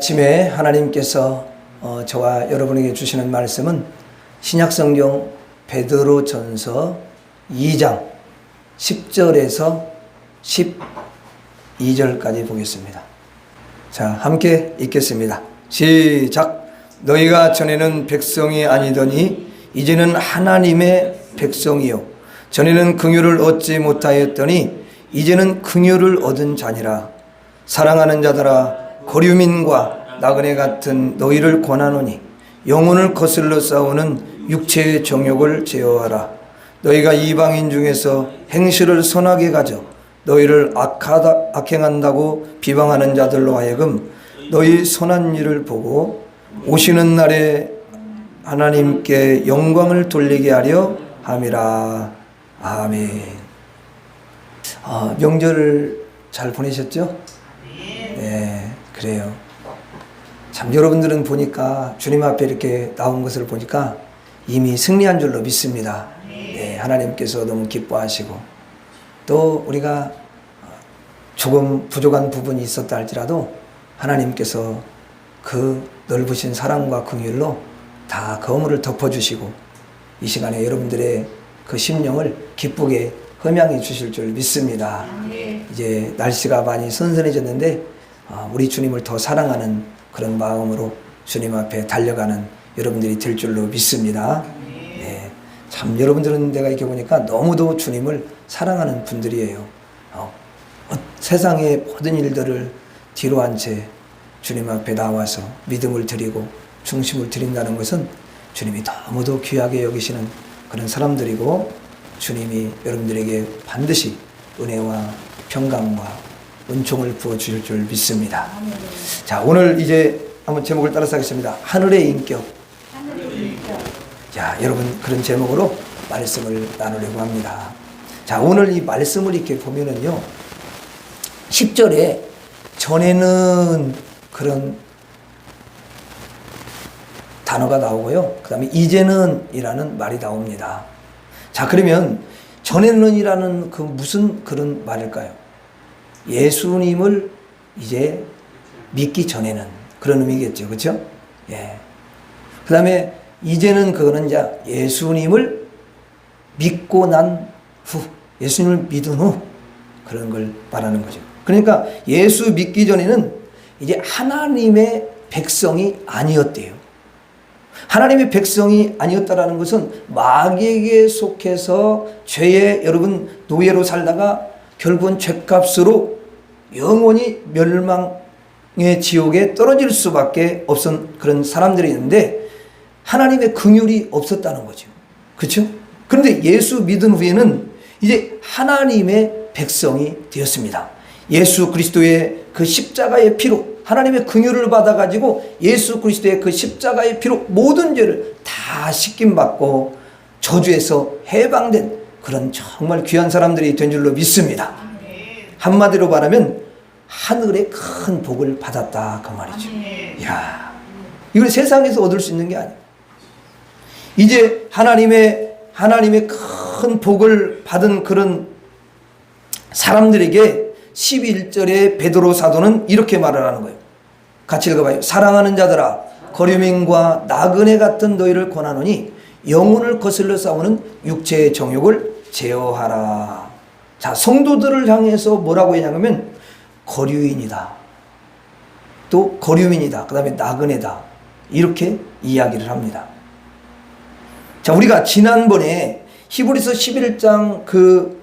아침에 하나님께서 저와 여러분에게 주시는 말씀은 신약성경 베드로전서 2장 10절에서 12절까지 보겠습니다. 자, 함께 읽겠습니다. 시작. 너희가 전에는 백성이 아니더니 이제는 하나님의 백성이요 전에는 긍휼을 얻지 못하였더니 이제는 긍휼을 얻은 자니라. 사랑하는 자들아, 거류민과 나그네 같은 너희를 권하노니 영혼을 거슬러 싸우는 육체의 정욕을 제어하라. 너희가 이방인 중에서 행실을 선하게 가져 너희를 악행한다고 비방하는 자들로 하여금 너희 선한 일을 보고 오시는 날에 하나님께 영광을 돌리게 하려 함이라. 아멘. 명절을 잘 보내셨죠? 네, 그래요. 참 여러분들은 보니까 주님 앞에 이렇게 나온 것을 보니까 이미 승리한 줄로 믿습니다. 네, 하나님께서 너무 기뻐하시고 또 우리가 조금 부족한 부분이 있었다 할지라도 하나님께서 그 넓으신 사랑과 긍휼로 다 그 허물을 덮어주시고 이 시간에 여러분들의 그 심령을 기쁘게 흠양해 주실 줄 믿습니다. 이제 날씨가 많이 선선해졌는데 우리 주님을 더 사랑하는 그런 마음으로 주님 앞에 달려가는 여러분들이 될 줄로 믿습니다. 네, 참 여러분들은 내가 이렇게 보니까 너무도 주님을 사랑하는 분들이에요. 세상의 모든 일들을 뒤로 한 채 주님 앞에 나와서 믿음을 드리고 중심을 드린다는 것은 주님이 너무도 귀하게 여기시는 그런 사람들이고 주님이 여러분들에게 반드시 은혜와 평강과 은총을 부어주실 줄 믿습니다. 자, 오늘 이제 한번 제목을 따라서 하겠습니다. 하늘의 인격. 자, 여러분 그런 제목으로 말씀을 나누려고 합니다. 자, 오늘 이 말씀을 이렇게 보면은요 10절에 전에는 그런 단어가 나오고요. 그 다음에 이제는 이라는 말이 나옵니다. 자, 그러면 전에는 이라는 그 무슨 그런 말일까요? 예수님을 이제 믿기 전에는 그런 의미겠죠. 그렇죠? 예. 그 다음에 이제는 그거는 이제 예수님을 믿고 난 후, 예수님을 믿은 후 그런 걸 말하는 거죠. 그러니까 예수 믿기 전에는 이제 하나님의 백성이 아니었대요. 하나님의 백성이 아니었다라는 것은 마귀에게 속해서 죄의 여러분 노예로 살다가 결국은 죄값으로 영원히 멸망의 지옥에 떨어질 수밖에 없은 그런 사람들이 있는데 하나님의 긍휼이 없었다는 거죠. 그렇죠? 그런데 예수 믿은 후에는 이제 하나님의 백성이 되었습니다. 예수 그리스도의 그 십자가의 피로 하나님의 긍휼을 받아가지고 예수 그리스도의 그 십자가의 피로 모든 죄를 다 씻김받고 저주에서 해방된 그런 정말 귀한 사람들이 된 줄로 믿습니다. 한마디로 말하면 하늘의 큰 복을 받았다 그 말이죠. 이야, 이걸 세상에서 얻을 수 있는 게 아니에요. 이제 하나님의 큰 복을 받은 그런 사람들에게 11절에 베드로 사도는 이렇게 말을 하는 거예요. 같이 읽어봐요. 사랑하는 자들아, 거류민과 나그네 같은 너희를 권하노니 영혼을 거슬러 싸우는 육체의 정욕을 제어하라. 자, 성도들을 향해서 뭐라고 했냐면 거류인이다, 또 거류민이다, 그 다음에 나그네다, 이렇게 이야기를 합니다. 자, 우리가 지난번에 히브리서 11장 그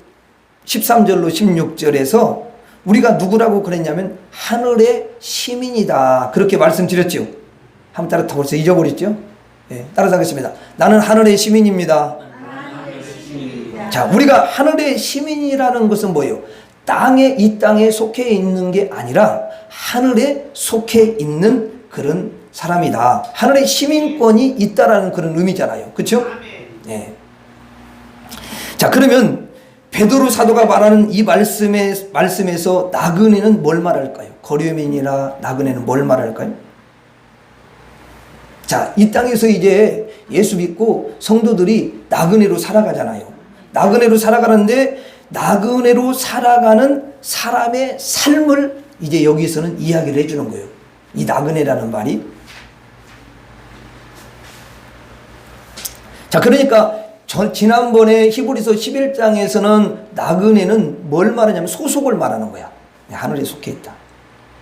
13절로 16절에서 우리가 누구라고 그랬냐면 하늘의 시민이다 그렇게 말씀드렸죠. 한번 따라 벌써 잊어버렸죠? 네, 따라서 하겠습니다. 나는 하늘의 시민입니다. 자, 우리가 하늘의 시민이라는 것은 뭐예요? 이 땅에 속해 있는 게 아니라 하늘에 속해 있는 그런 사람이다. 하늘의 시민권이 있다라는 그런 의미잖아요. 그렇죠? 네. 자, 그러면 베드로 사도가 말하는 이 말씀에서 나그네는 뭘 말할까요? 거류민이나 나그네는 뭘 말할까요? 자, 이 땅에서 이제 예수 믿고 성도들이 나그네로 살아가잖아요. 나그네로 살아가는데 나그네로 살아가는 사람의 삶을 이제 여기서는 이야기를 해주는 거예요. 이 나그네라는 말이. 자, 그러니까 지난번에 히브리서 11장에서는 나그네는 뭘 말하냐면 소속을 말하는 거야. 하늘에 속해 있다.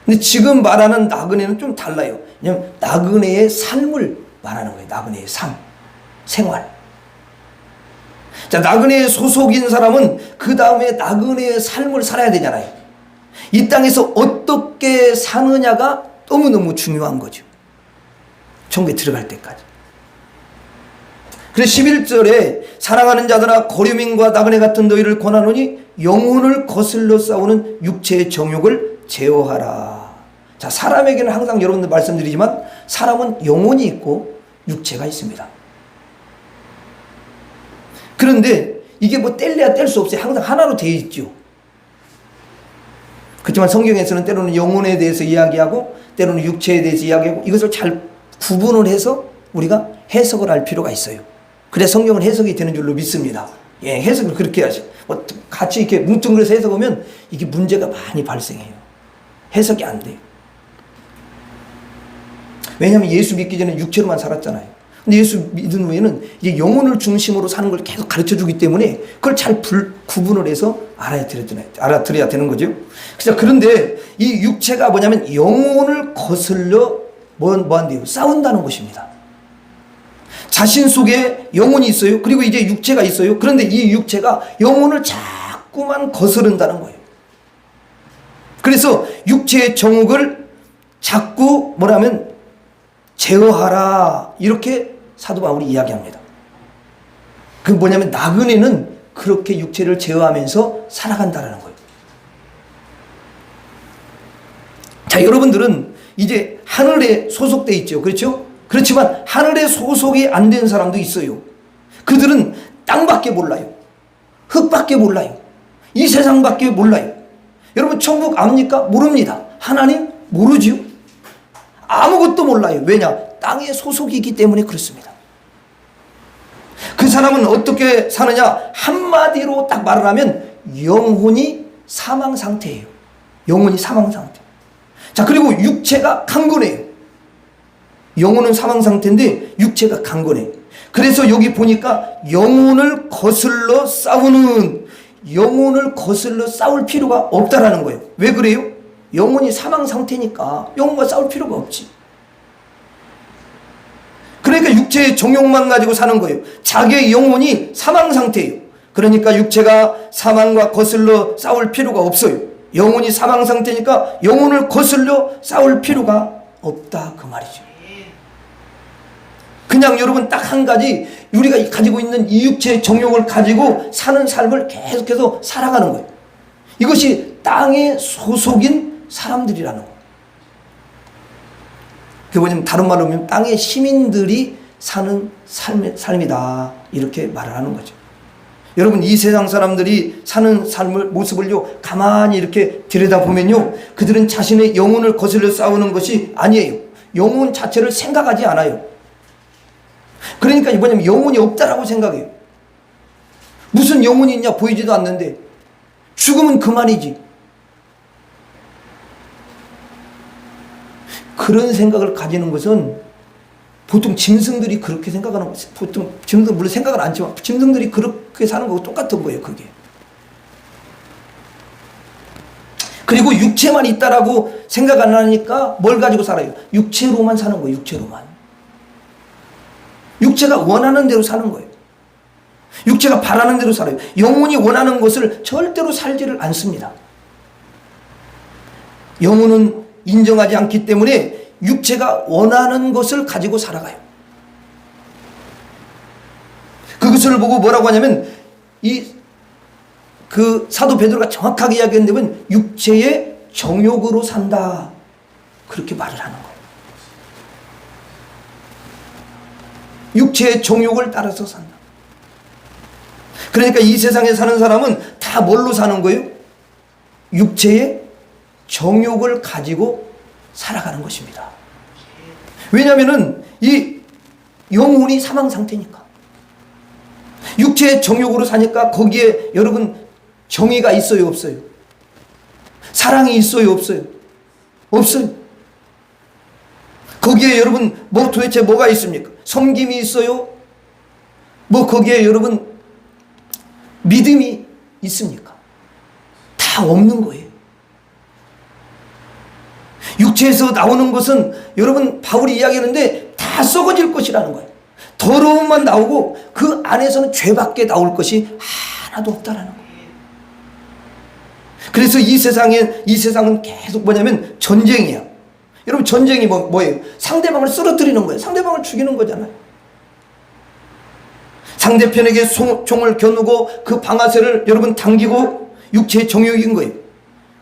근데 지금 말하는 나그네는 좀 달라요. 왜냐면 나그네의 삶을 말하는 거예요. 나그네의 삶, 생활. 자, 나그네의 소속인 사람은 그 다음에 나그네의 삶을 살아야 되잖아요. 이 땅에서 어떻게 사느냐가 너무너무 중요한 거죠. 천국에 들어갈 때까지. 그래서 11절에 사랑하는 자들아 거류민과 나그네 같은 너희를 권하노니 영혼을 거슬러 싸우는 육체의 정욕을 제어하라. 자, 사람에게는 항상 여러분들 말씀드리지만 사람은 영혼이 있고 육체가 있습니다. 그런데 이게 뭐 뗄래야 뗄 수 없어요. 항상 하나로 되어 있죠. 그렇지만 성경에서는 때로는 영혼에 대해서 이야기하고 때로는 육체에 대해서 이야기하고 이것을 잘 구분을 해서 우리가 해석을 할 필요가 있어요. 그래야 성경은 해석이 되는 줄로 믿습니다. 예, 해석을 그렇게 해야죠. 뭐 같이 이렇게 뭉뚱그려서 해석하면 이게 문제가 많이 발생해요. 해석이 안 돼요. 왜냐하면 예수 믿기 전에 육체로만 살았잖아요. 근데 예수 믿은 후에는 이제 영혼을 중심으로 사는 걸 계속 가르쳐 주기 때문에 그걸 잘 구분을 해서 알아들어야 되는 거죠. 그런데 이 육체가 뭐냐면 영혼을 거슬러 뭐 한대요? 싸운다는 것입니다. 자신 속에 영혼이 있어요. 그리고 이제 육체가 있어요. 그런데 이 육체가 영혼을 자꾸만 거스른다는 거예요. 그래서 육체의 정욕을 자꾸 뭐라면 제어하라. 이렇게 사도 바울이 이야기합니다. 그 뭐냐면 나그네는 그렇게 육체를 제어하면서 살아간다는 거예요. 자, 여러분들은 이제 하늘에 소속돼 있죠. 그렇죠? 그렇지만 하늘에 소속이 안 된 사람도 있어요. 그들은 땅밖에 몰라요. 흙밖에 몰라요. 이 세상밖에 몰라요. 여러분 천국 압니까? 모릅니다. 하나님 모르지요. 아무것도 몰라요. 왜냐? 땅에 소속이기 때문에 그렇습니다. 그 사람은 어떻게 사느냐? 한마디로 딱 말을 하면 영혼이 사망 상태예요. 영혼이 사망 상태. 자, 그리고 육체가 강건해요. 영혼은 사망 상태인데 육체가 강건해. 그래서 여기 보니까 영혼을 거슬러 싸우는, 영혼을 거슬러 싸울 필요가 없다라는 거예요. 왜 그래요? 영혼이 사망 상태니까 영혼과 싸울 필요가 없지. 그러니까 육체의 정욕만 가지고 사는 거예요. 자기의 영혼이 사망 상태예요. 그러니까 육체가 사망과 거슬러 싸울 필요가 없어요. 영혼이 사망 상태니까 영혼을 거슬러 싸울 필요가 없다 그 말이죠. 그냥 여러분 딱 한 가지 우리가 가지고 있는 이 육체의 정욕을 가지고 사는 삶을 계속해서 살아가는 거예요. 이것이 땅의 소속인 사람들이라는 거예요. 그게 뭐냐면 다른 말로 하면 땅의 시민들이 사는 삶이다 이렇게 말을 하는 거죠. 여러분 이 세상 사람들이 사는 삶을 모습을요 가만히 이렇게 들여다보면요 그들은 자신의 영혼을 거슬러 싸우는 것이 아니에요. 영혼 자체를 생각하지 않아요. 그러니까 뭐냐면 영혼이 없다라고 생각해요. 무슨 영혼이 있냐 보이지도 않는데 죽으면 그만이지. 그런 생각을 가지는 것은 보통 짐승들이 그렇게 생각하는 거예요. 보통 짐승들 물론 생각은 않지만 짐승들이 그렇게 사는 거고 똑같은 거예요. 그게. 그리고 육체만 있다라고 생각 안 하니까 뭘 가지고 살아요? 육체로만 사는 거예요. 육체로만. 육체가 원하는 대로 사는 거예요. 육체가 바라는 대로 살아요. 영혼이 원하는 것을 절대로 살지를 않습니다. 영혼은 인정하지 않기 때문에 육체가 원하는 것을 가지고 살아가요. 그것을 보고 뭐라고 하냐면 그 사도 베드로가 정확하게 이야기했는데 육체의 정욕으로 산다. 그렇게 말을 하는 거예요. 육체의 정욕을 따라서 산다. 그러니까 이 세상에 사는 사람은 다 뭘로 사는 거예요? 육체의 정욕을 가지고 살아가는 것입니다. 왜냐하면 이 영혼이 사망 상태니까. 육체의 정욕으로 사니까 거기에 여러분 정의가 있어요 없어요? 사랑이 있어요 없어요? 없어요. 거기에 여러분 뭐 도대체 뭐가 있습니까? 섬김이 있어요? 뭐 거기에 여러분 믿음이 있습니까? 다 없는 거예요. 육체에서 나오는 것은 여러분 바울이 이야기하는데 다 썩어질 것이라는 거예요. 더러움만 나오고 그 안에서는 죄밖에 나올 것이 하나도 없다라는 거예요. 그래서 이 세상은 계속 뭐냐면 전쟁이야. 여러분 전쟁이 뭐예요? 상대방을 쓰러뜨리는 거예요. 상대방을 죽이는 거잖아요. 상대편에게 총을 겨누고 그 방아쇠를 여러분 당기고 육체의 정욕인 거예요.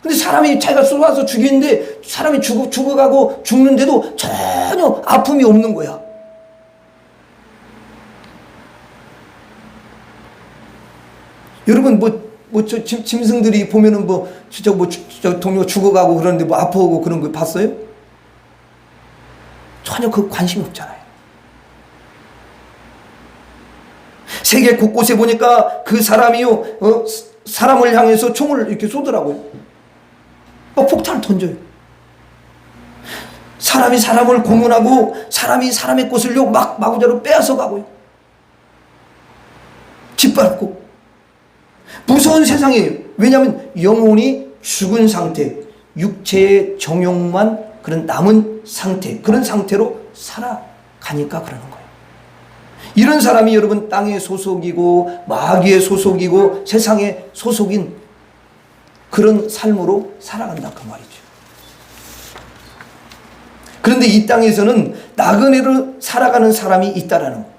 근데 사람이 자기가 쏘아서 죽이는데 사람이 죽어가고 죽는데도 전혀 아픔이 없는 거야. 여러분 저 짐승들이 보면은 저 동료 죽어가고 그러는데 뭐 아파하고 그런 거 봤어요? 전혀 그 관심이 없잖아요. 세계 곳곳에 보니까 그 사람이요, 사람을 향해서 총을 이렇게 쏘더라고요. 폭탄을 던져요. 사람이 사람을 고문하고 사람이 사람의 것을요 마구자로 빼앗아 가고요. 짓밟고 무서운 세상이에요. 왜냐하면 영혼이 죽은 상태, 육체의 정욕만 그런 남은 상태, 그런 상태로 살아가니까 그러는 거예요. 이런 사람이 여러분 땅의 소속이고 마귀의 소속이고 세상의 소속인 그런 삶으로 살아간다 그 말이죠. 그런데 이 땅에서는 나그네로 살아가는 사람이 있다라는 거예요.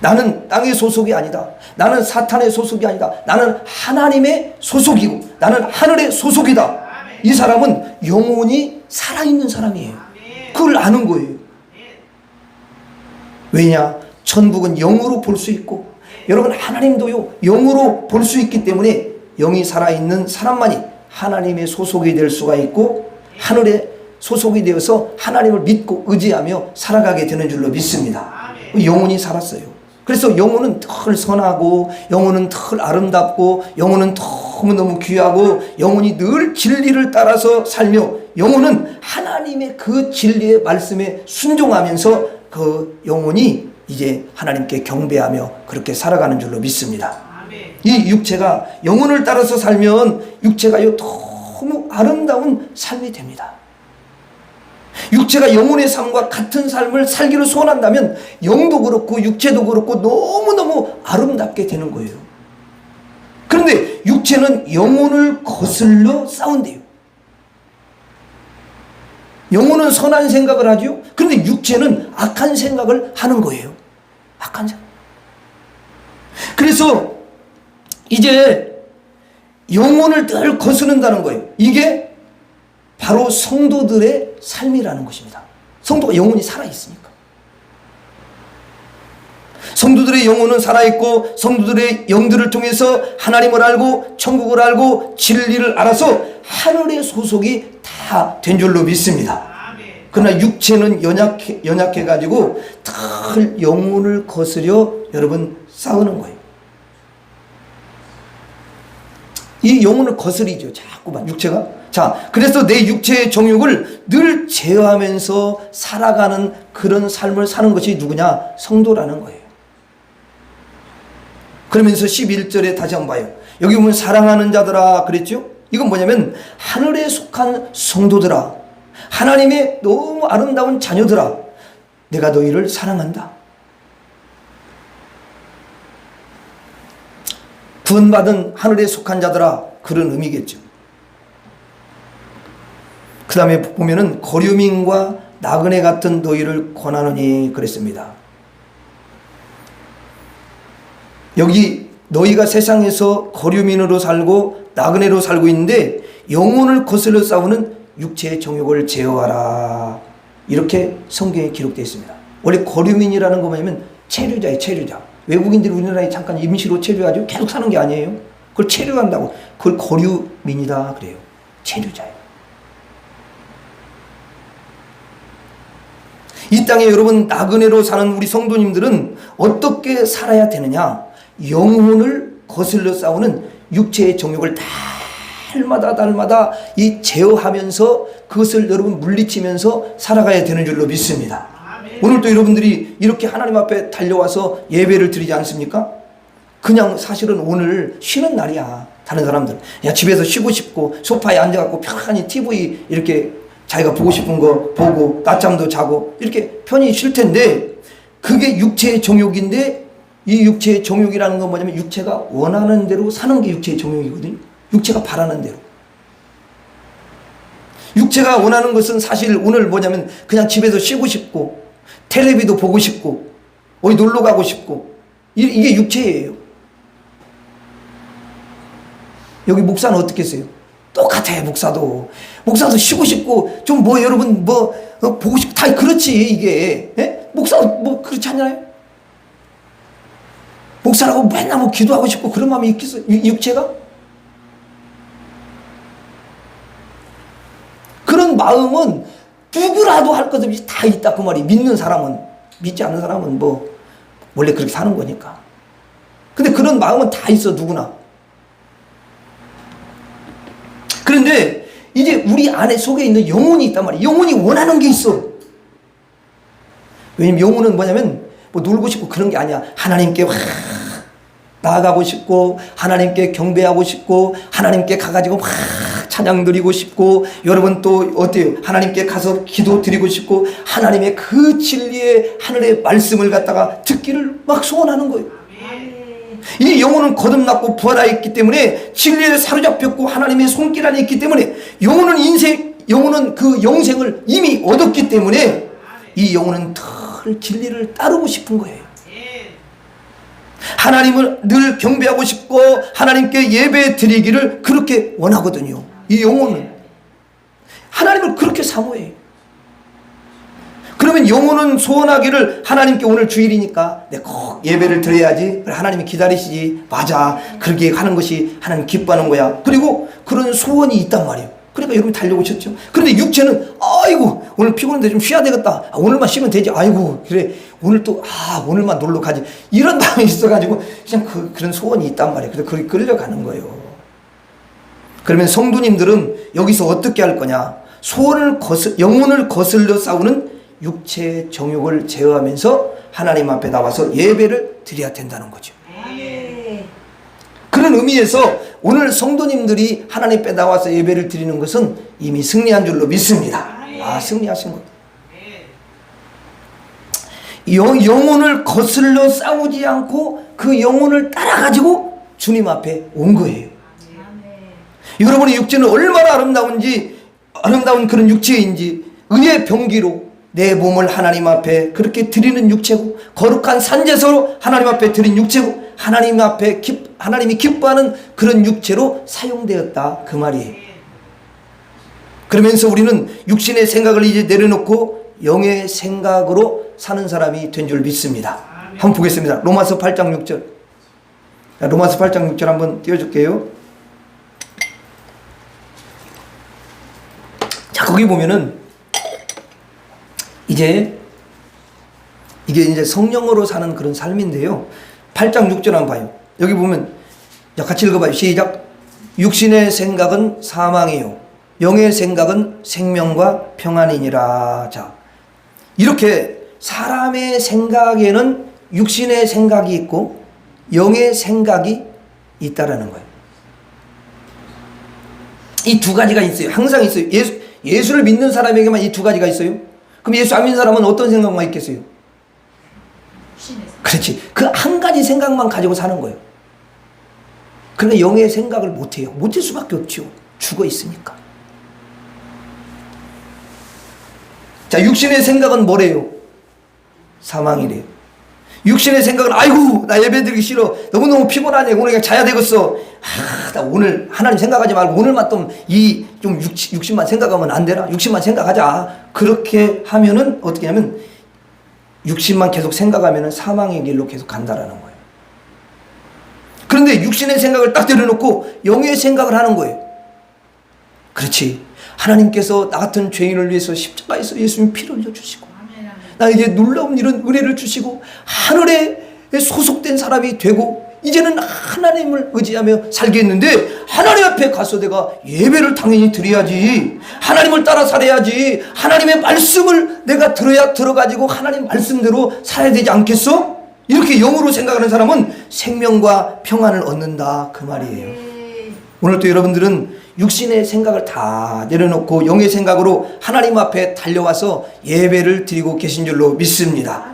나는 땅의 소속이 아니다. 나는 사탄의 소속이 아니다. 나는 하나님의 소속이고 나는 하늘의 소속이다. 이 사람은 영혼이 살아있는 사람이에요. 그걸 아는 거예요. 왜냐? 천국은 영으로 볼 수 있고 여러분 하나님도요 영으로 볼 수 있기 때문에 영이 살아있는 사람만이 하나님의 소속이 될 수가 있고 하늘의 소속이 되어서 하나님을 믿고 의지하며 살아가게 되는 줄로 믿습니다. 영혼이 살았어요. 그래서 영혼은 덜 선하고 영혼은 덜 아름답고 영혼은 너무너무 귀하고 영혼이 늘 진리를 따라서 살며 영혼은 하나님의 그 진리의 말씀에 순종하면서 그 영혼이 이제 하나님께 경배하며 그렇게 살아가는 줄로 믿습니다. 이 육체가 영혼을 따라서 살면 육체가 너무 아름다운 삶이 됩니다. 육체가 영혼의 삶과 같은 삶을 살기를 소원한다면 영도 그렇고 육체도 그렇고 너무너무 아름답게 되는 거예요. 그런데 육체는 영혼을 거슬러 싸운대요. 영혼은 선한 생각을 하죠. 그런데 육체는 악한 생각을 하는 거예요. 악한 생각. 그래서 이제 영혼을 늘 거스른다는 거예요. 이게 바로 성도들의 삶이라는 것입니다. 성도가 영혼이 살아있으니까. 성도들의 영혼은 살아있고 성도들의 영들을 통해서 하나님을 알고 천국을 알고 진리를 알아서 하늘의 소속이 다 된 줄로 믿습니다. 그러나 육체는 연약해가지고 늘 영혼을 거스려 여러분 싸우는 거예요. 이 영혼을 거스리죠. 자꾸만 육체가. 자, 그래서 내 육체의 정욕을 늘 제어하면서 살아가는 그런 삶을 사는 것이 누구냐? 성도라는 거예요. 그러면서 11절에 다시 한번 봐요. 여기 보면 사랑하는 자들아 그랬죠? 이건 뭐냐면 하늘에 속한 성도들아, 하나님의 너무 아름다운 자녀들아, 내가 너희를 사랑한다. 구원받은 하늘에 속한 자들아, 그런 의미겠죠. 그 다음에 보면은 거류민과 나그네 같은 너희를 권하노니 그랬습니다. 여기 너희가 세상에서 거류민으로 살고 나그네로 살고 있는데 영혼을 거슬러 싸우는 육체의 정욕을 제어하라. 이렇게 성경에 기록되어 있습니다. 원래 거류민이라는 거 뭐냐면 체류자예요. 체류자. 외국인들이 우리나라에 잠깐 임시로 체류하죠. 계속 사는 게 아니에요. 그걸 체류한다고. 그걸 거류민이다 그래요. 체류자예요. 이 땅에 여러분 나그네로 사는 우리 성도님들은 어떻게 살아야 되느냐? 영혼을 거슬러 싸우는 육체의 정욕을 다 날마다 이 제어하면서 그것을 여러분 물리치면서 살아가야 되는 줄로 믿습니다. 오늘도 여러분들이 이렇게 하나님 앞에 달려와서 예배를 드리지 않습니까? 그냥 사실은 오늘 쉬는 날이야. 다른 사람들 그냥 집에서 쉬고 싶고 소파에 앉아갖고 편안히 TV 이렇게 자기가 보고 싶은 거 보고 낮잠도 자고 이렇게 편히 쉴 텐데, 그게 육체의 정욕인데, 이 육체의 정욕이라는 건 뭐냐면 육체가 원하는 대로 사는 게 육체의 정욕이거든요. 육체가 바라는 대로. 육체가 원하는 것은 사실 오늘 뭐냐면 그냥 집에서 쉬고 싶고 텔레비도 보고 싶고 어디 놀러 가고 싶고, 이게 육체예요. 여기 목사는 어떻게 했어요? 똑같아. 목사도 쉬고 싶고 좀 뭐 여러분 뭐 보고 싶고 다 그렇지. 이게 목사도 뭐 그렇지 않나요? 목사라고 맨날 뭐 기도하고 싶고 그런 마음이 있겠어요? 육체가? 그런 마음은 누구라도 할 것 없이 다 있다 그 말이. 믿는 사람은. 믿지 않는 사람은 뭐 원래 그렇게 사는 거니까. 근데 그런 마음은 다 있어, 누구나. 그런데 이제 우리 안에 속에 있는 영혼이 있단 말이에요. 영혼이 원하는 게 있어. 왜냐면 영혼은 뭐냐면 뭐 놀고 싶고 그런 게 아니야. 하나님께 나아가고 싶고 하나님께 경배하고 싶고 하나님께 가가지고 막 찬양 드리고 싶고, 여러분 또 어때요? 하나님께 가서 기도 드리고 싶고 하나님의 그 진리의 하늘의 말씀을 갖다가 듣기를 막 소원하는 거예요. 이 영혼은 거듭났고 부활하여 있기 때문에 진리에 사로잡혔고 하나님의 손길 안에 있기 때문에 영혼은 그 영생을 이미 얻었기 때문에 이 영혼은 늘 진리를 따르고 싶은 거예요. 하나님을 늘 경배하고 싶고 하나님께 예배 드리기를 그렇게 원하거든요. 이 영혼은 하나님을 그렇게 사모해요. 그러면 영혼은 소원하기를 하나님께 오늘 주일이니까 내가 꼭 예배를 드려야지. 하나님이 기다리시지. 맞아. 그렇게 하는 것이 하나님 기뻐하는 거야. 그리고 그런 소원이 있단 말이에요. 그러니까 여러분 달려오셨죠. 그런데 육체는 아이고 오늘 피곤한데 좀 쉬어야 되겠다. 오늘만 쉬면 되지. 아이고 그래 오늘 또 오늘만 놀러 가지. 이런 마음이 있어가지고 그냥 그런 소원이 있단 말이에요. 그래서 그렇게 끌려가는 거예요. 그러면 성도님들은 여기서 어떻게 할 거냐? 영혼을 거슬러 싸우는 육체의 정욕을 제어하면서 하나님 앞에 나와서 예배를 드려야 된다는 거죠. 그런 의미에서 오늘 성도님들이 하나님 앞에 나와서 예배를 드리는 것은 이미 승리한 줄로 믿습니다. 승리하신 것. 영혼을 거슬러 싸우지 않고 그 영혼을 따라가지고 주님 앞에 온 거예요. 여러분의 육체는 얼마나 아름다운 그런 육체인지, 의의 병기로 내 몸을 하나님 앞에 그렇게 드리는 육체고, 거룩한 산제사로 하나님 앞에 드린 육체고, 하나님이 기뻐하는 그런 육체로 사용되었다 그 말이에요. 그러면서 우리는 육신의 생각을 이제 내려놓고 영의 생각으로 사는 사람이 된 줄 믿습니다. 한번 보겠습니다. 로마서 8장 6절. 로마서 8장 6절 한번 띄워줄게요. 자, 거기 보면은 이게 이제 성령으로 사는 그런 삶인데요. 8장 6절 한번 봐요. 여기 보면 같이 읽어봐요. 시작. 육신의 생각은 사망이요 영의 생각은 생명과 평안이니라. 자, 이렇게 사람의 생각에는 육신의 생각이 있고 영의 생각이 있다라는 거예요. 이 두 가지가 있어요. 항상 있어요. 예수를 믿는 사람에게만 이 두 가지가 있어요. 그럼 예수 안 믿는 사람은 어떤 생각만 있겠어요? 그렇지. 그 한 가지 생각만 가지고 사는 거예요. 그러니까 영의 생각을 못해요. 못할 수밖에 없죠. 죽어 있으니까. 자, 육신의 생각은 뭐래요? 사망이래요. 육신의 생각은 아이고 나 예배드리기 싫어. 너무너무 피곤하네. 오늘 그냥 자야 되겠어. 나 오늘 하나님 생각하지 말고 오늘만 좀 육신만 생각하면 안 되나? 육신만 생각하자. 그렇게 하면은 어떻게 하냐면 육신만 계속 생각하면은 사망의 길로 계속 간다라는 거예요. 그런데 육신의 생각을 딱 내려놓고 영의 생각을 하는 거예요. 그렇지. 하나님께서 나 같은 죄인을 위해서 십자가에서 예수님 피를 흘려주시고 나에게 놀라운 이런 은혜를 주시고 하늘에 소속된 사람이 되고 이제는 하나님을 의지하며 살겠는데 하나님 앞에 가서 내가 예배를 당연히 드려야지. 하나님을 따라 살아야지. 하나님의 말씀을 내가 들어가지고 하나님 말씀대로 살아야 되지 않겠어? 이렇게 영으로 생각하는 사람은 생명과 평안을 얻는다 그 말이에요. 오늘 또 여러분들은 육신의 생각을 다 내려놓고 영의 생각으로 하나님 앞에 달려와서 예배를 드리고 계신 줄로 믿습니다.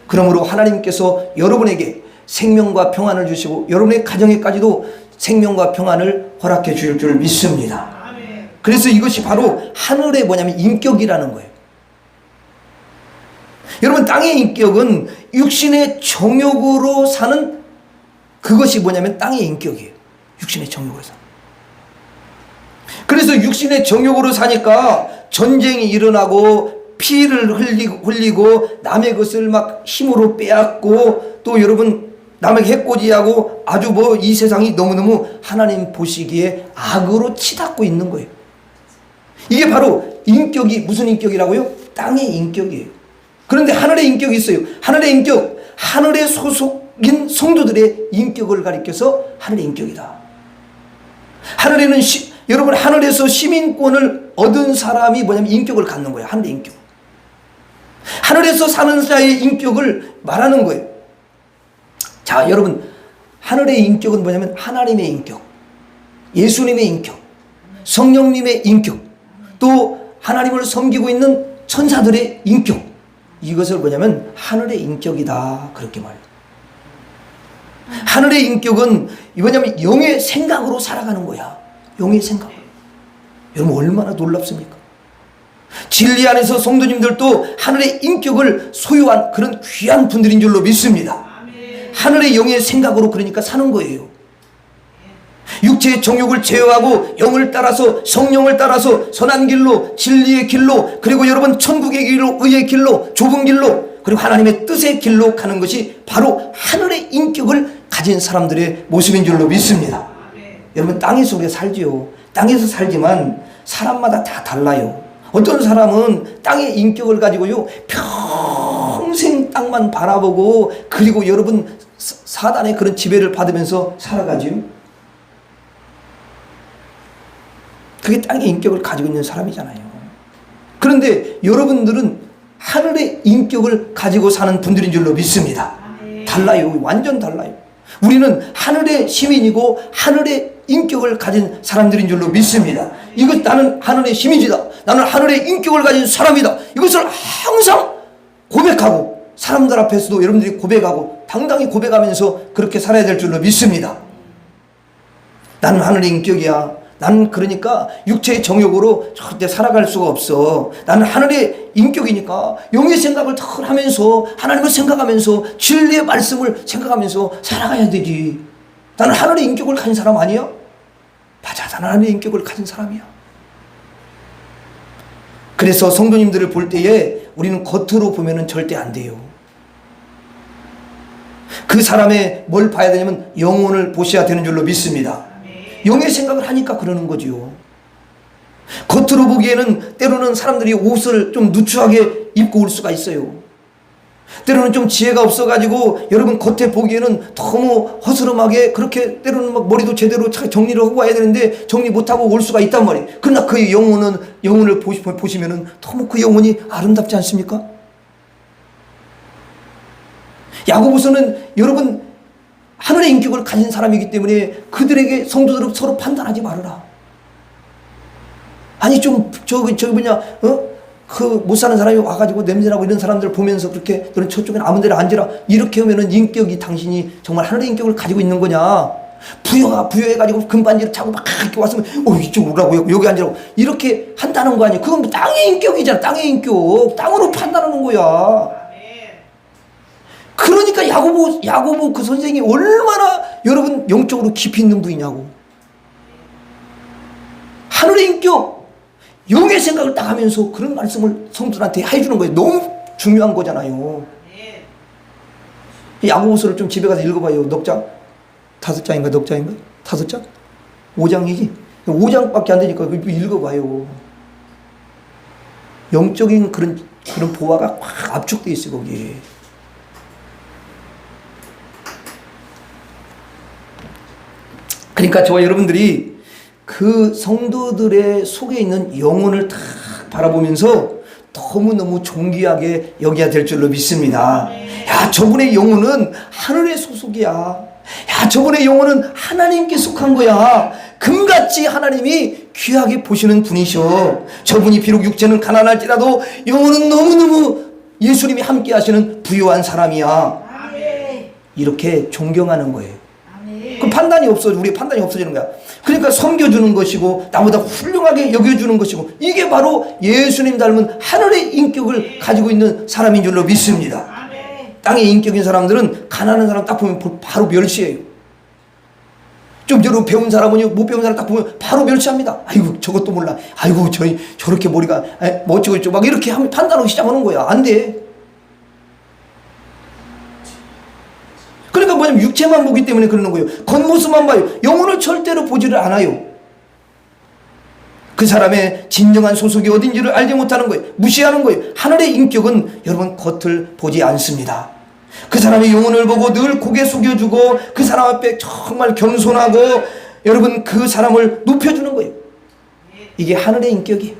그러므로 하나님께서 여러분에게 생명과 평안을 주시고 여러분의 가정에까지도 생명과 평안을 허락해 주실 줄 믿습니다. 그래서 이것이 바로 하늘의 뭐냐면 인격이라는 거예요. 여러분, 땅의 인격은 육신의 정욕으로 사는 그것이 뭐냐면 땅의 인격이에요. 육신의 정욕으로 사는. 그래서 육신의 정욕으로 사니까 전쟁이 일어나고 피를 흘리고 남의 것을 막 힘으로 빼앗고 또 여러분 남에게 해코지하고 아주 뭐 이 세상이 너무너무 하나님 보시기에 악으로 치닫고 있는 거예요. 이게 바로 인격이 무슨 인격이라고요? 땅의 인격이에요. 그런데 하늘의 인격이 있어요. 하늘의 인격, 하늘의 소속인 성도들의 인격을 가리켜서 하늘의 인격이다. 하늘에는 여러분 하늘에서 시민권을 얻은 사람이 뭐냐면 인격을 갖는 거예요. 하늘의 인격. 하늘에서 사는 자의 인격을 말하는 거예요. 자, 여러분, 하늘의 인격은 뭐냐면 하나님의 인격, 예수님의 인격, 성령님의 인격, 또 하나님을 섬기고 있는 천사들의 인격, 이것을 뭐냐면 하늘의 인격이다 그렇게 말해요. 하늘의 인격은 뭐냐면 영의 생각으로 살아가는 거야. 영의 생각. 여러분 얼마나 놀랍습니까? 진리 안에서 성도님들도 하늘의 인격을 소유한 그런 귀한 분들인 줄로 믿습니다. 하늘의 영의 생각으로 그러니까 사는 거예요. 육체의 정욕을 제어하고 영을 따라서 성령을 따라서 선한 길로 진리의 길로 그리고 여러분 천국의 길로 의의 길로 좁은 길로 그리고 하나님의 뜻의 길로 가는 것이 바로 하늘의 인격을 가진 사람들의 모습인 줄로 믿습니다. 여러분 땅에서 우리가 살지요. 땅에서 살지만 사람마다 다 달라요. 어떤 사람은 땅의 인격을 가지고요 평생 땅만 바라보고 그리고 여러분 사단의 그런 지배를 받으면서 살아가지요. 그게 땅의 인격을 가지고 있는 사람이잖아요. 그런데 여러분들은 하늘의 인격을 가지고 사는 분들인 줄로 믿습니다. 달라요. 완전 달라요. 우리는 하늘의 시민이고 하늘의 인격을 가진 사람들인 줄로 믿습니다. 이것 나는 하늘의 시민이다. 나는 하늘의 인격을 가진 사람이다. 이것을 항상 고백하고 사람들 앞에서도 여러분들이 고백하고 당당히 고백하면서 그렇게 살아야 될 줄로 믿습니다. 나는 하늘의 인격이야. 나는 그러니까 육체의 정욕으로 절대 살아갈 수가 없어. 나는 하늘의 인격이니까 영의 생각을 덜 하면서 하나님을 생각하면서 진리의 말씀을 생각하면서 살아가야 되지. 나는 하늘의 인격을 가진 사람 아니야? 맞아, 나는 하늘의 인격을 가진 사람이야. 그래서 성도님들을 볼 때에 우리는 겉으로 보면은 절대 안 돼요. 그 사람의 뭘 봐야 되냐면 영혼을 보셔야 되는 줄로 믿습니다. 영의 생각을 하니까 그러는 거지요. 겉으로 보기에는 때로는 사람들이 옷을 좀 누추하게 입고 올 수가 있어요. 때로는 좀 지혜가 없어가지고 여러분 겉에 보기에는 너무 허스름하게 그렇게 때로는 막 머리도 제대로 정리를 하고 와야 되는데 정리 못하고 올 수가 있단 말이에요. 그러나 그 영혼을 보시면은 너무 그 영혼이 아름답지 않습니까? 야고보서는 여러분 하늘의 인격을 가진 사람이기 때문에 그들에게 성도들은 서로 판단하지 말아라. 아니 저기 뭐냐 그 못 사는 사람이 와가지고 냄새나고 이런 사람들을 보면서 그렇게 너는 저쪽에 아무 데나 앉으라 이렇게 하면은 인격이 당신이 정말 하늘의 인격을 가지고 있는 거냐? 부여해가지고 금반지를 차고 막 이렇게 왔으면 이쪽으로 오라고 여기 앉으라고 이렇게 한다는 거 아니에요? 그건 땅의 인격이잖아. 땅의 인격. 땅으로 판단하는 거야. 그러니까 야고보 그 선생이 얼마나 여러분 영적으로 깊이 있는 분이냐고. 하늘의 인격, 영의 생각을 딱 하면서 그런 말씀을 성도들한테 해주는 거예요. 너무 중요한 거잖아요. 야고보서를 좀 집에 가서 읽어봐요. 넉 장? 5장인가 넉 장인가? 5장? 5장이지? 5장밖에 안 되니까 읽어봐요. 영적인 그런 보화가 확 압축되어 있어요. 거기에. 그러니까 저와 여러분들이 그 성도들의 속에 있는 영혼을 딱 바라보면서 너무너무 존귀하게 여겨야 될 줄로 믿습니다. 야, 저분의 영혼은 하늘의 소속이야. 야, 저분의 영혼은 하나님께 속한 거야. 금같이 하나님이 귀하게 보시는 분이셔. 저분이 비록 육체는 가난할지라도 영혼은 너무너무 예수님이 함께 하시는 부유한 사람이야. 이렇게 존경하는 거예요. 그 판단이 없어져. 우리 판단이 없어지는 거야. 그러니까 섬겨주는 것이고 나보다 훌륭하게 여겨주는 것이고, 이게 바로 예수님 닮은 하늘의 인격을 가지고 있는 사람인 줄로 믿습니다. 땅의 인격인 사람들은 가난한 사람 딱 보면 바로 멸시해요. 좀 여러분 배운 사람은요, 못 배운 사람 딱 보면 바로 멸시합니다. 아이고 저것도 몰라. 아이고 저렇게 머리가 멋지고 있죠. 막 이렇게 하면 판단하기 시작하는 거야. 안 돼. 그러니까 뭐냐면 육체만 보기 때문에 그러는 거예요. 겉모습만 봐요. 영혼을 절대로 보지를 않아요. 그 사람의 진정한 소속이 어딘지를 알지 못하는 거예요. 무시하는 거예요. 하늘의 인격은 여러분 겉을 보지 않습니다. 그 사람의 영혼을 보고 늘 고개 숙여주고 그 사람 앞에 정말 겸손하고 여러분 그 사람을 높여주는 거예요. 이게 하늘의 인격이에요.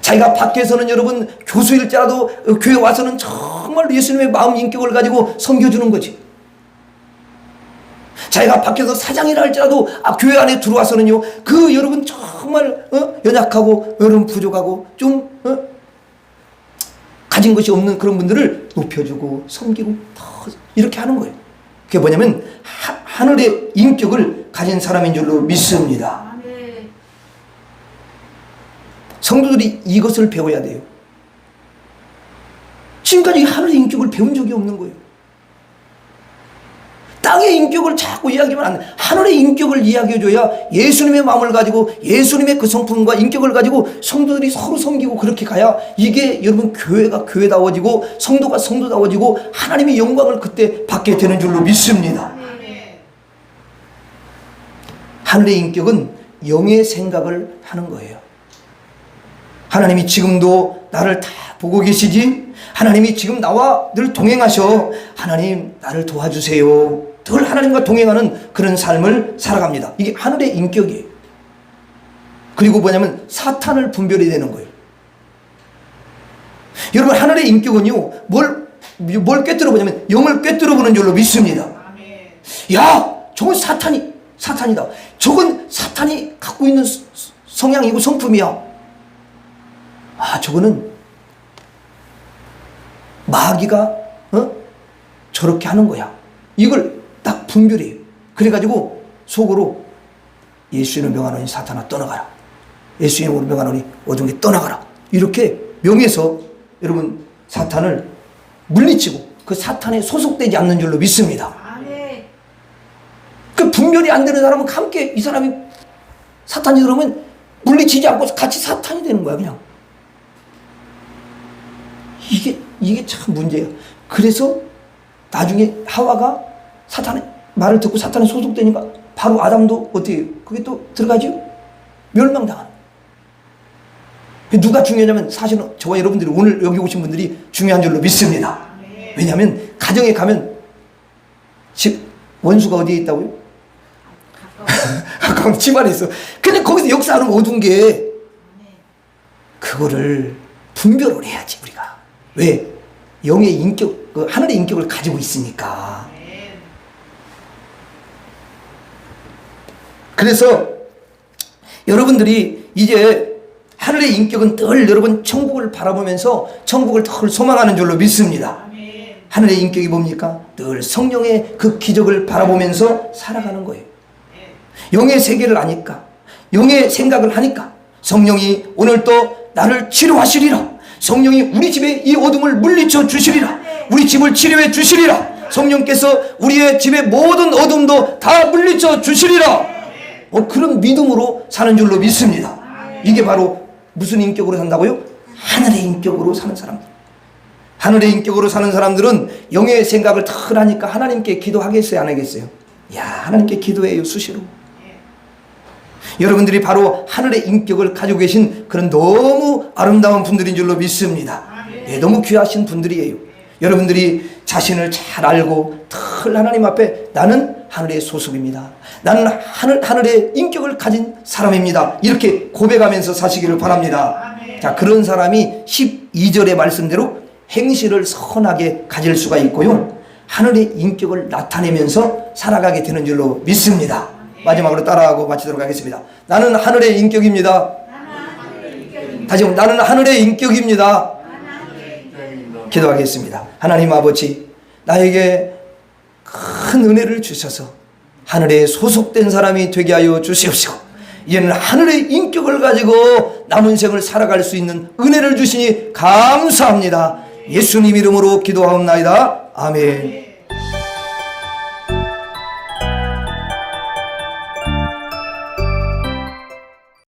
자기가 밖에서는 여러분 교수일지라도 교회 와서는 정말 예수님의 마음 인격을 가지고 섬겨주는 거지. 자기가 밖에서 사장이라 할지라도 교회 안에 들어와서는요, 그 여러분 정말 연약하고 여러분 부족하고 좀 가진 것이 없는 그런 분들을 높여주고 섬기고 이렇게 하는 거예요. 그게 뭐냐면 하늘의 인격을 가진 사람인 줄로 믿습니다. 성도들이 이것을 배워야 돼요. 지금까지 하늘의 인격을 배운 적이 없는 거예요. 땅의 인격을 자꾸 이야기하면 안 돼. 하늘의 인격을 이야기해줘야 예수님의 마음을 가지고 예수님의 그 성품과 인격을 가지고 성도들이 서로 섬기고 그렇게 가야 이게 여러분 교회가 교회다워지고 성도가 성도다워지고 하나님의 영광을 그때 받게 되는 줄로 믿습니다. 하늘의 인격은 영의 생각을 하는 거예요. 하나님이 지금도 나를 다 보고 계시지? 하나님이 지금 나와 늘 동행하셔. 하나님 나를 도와주세요. 늘 하나님과 동행하는 그런 삶을 살아갑니다. 이게 하늘의 인격이에요. 그리고 뭐냐면 사탄을 분별해야 되는 거예요. 여러분 하늘의 인격은요, 뭘 꿰뚫어 보냐면 영을 꿰뚫어 보는 줄로 믿습니다. 야, 저건 사탄이다. 저건 사탄이 갖고 있는 성향이고 성품이야. 저거는 마귀가 저렇게 하는 거야. 이걸 딱 분별해요. 그래가지고 속으로 예수님을 명하노니 사탄아 떠나가라. 예수님으로 명하노니 어둠에 떠나가라. 이렇게 명해서 여러분 사탄을 물리치고 그 사탄에 소속되지 않는 줄로 믿습니다. 그 분별이 안 되는 사람은 함께 이 사람이 사탄이 그러면 물리치지 않고 같이 사탄이 되는 거야 그냥. 이게 참 문제예요. 그래서 나중에 하와가 사탄의 말을 듣고 사탄에 소속되니까 바로 아담도 어떻게 해요? 그게 또 들어가죠? 멸망당하는. 누가 중요하냐면 사실은 저와 여러분들이 오늘 여기 오신 분들이 중요한 줄로 믿습니다. 왜냐하면 가정에 가면 원수가 어디에 있다고요? 가까운 집안에 있어. 근데 거기서 역사하는 어두운 게 그거를 분별을 해야지 우리가. 왜? 영의 인격, 그 하늘의 인격을 가지고 있으니까. 그래서 여러분들이 이제 하늘의 인격은 늘 여러분 천국을 바라보면서 천국을 늘 소망하는 줄로 믿습니다. 하늘의 인격이 뭡니까? 늘 성령의 그 기적을 바라보면서 살아가는 거예요. 영의 세계를 아니까, 영의 생각을 하니까 성령이 오늘 또 나를 치료하시리라. 성령이 우리 집에 이 어둠을 물리쳐 주시리라. 우리 집을 치료해 주시리라. 성령께서 우리의 집의 모든 어둠도 다 물리쳐 주시리라. 그런 믿음으로 사는 줄로 믿습니다. 이게 바로 무슨 인격으로 산다고요? 하늘의 인격으로 사는 사람들. 하늘의 인격으로 사는 사람들은 영의 생각을 늘 하니까 하나님께 기도하겠어요, 안 하겠어요? 하나님께 기도해요, 수시로. 여러분들이 바로 하늘의 인격을 가지고 계신 그런 너무 아름다운 분들인 줄로 믿습니다. 너무 귀하신 분들이에요. 여러분들이 자신을 잘 알고 늘 하나님 앞에 나는 하늘의 소속입니다. 나는 하늘의 인격을 가진 사람입니다. 이렇게 고백하면서 사시기를 바랍니다. 자, 그런 사람이 12절의 말씀대로 행실을 선하게 가질 수가 있고요, 하늘의 인격을 나타내면서 살아가게 되는 줄로 믿습니다. 마지막으로 따라하고 마치도록 하겠습니다. 나는 하늘의 인격입니다. 다시 한번, 나는 하늘의 인격입니다. 기도하겠습니다. 하나님 아버지, 나에게 큰 은혜를 주셔서 하늘에 소속된 사람이 되게 하여 주시옵시고, 이제는 하늘의 인격을 가지고 남은 생을 살아갈 수 있는 은혜를 주시니 감사합니다. 예수님 이름으로 기도하옵나이다. 아멘.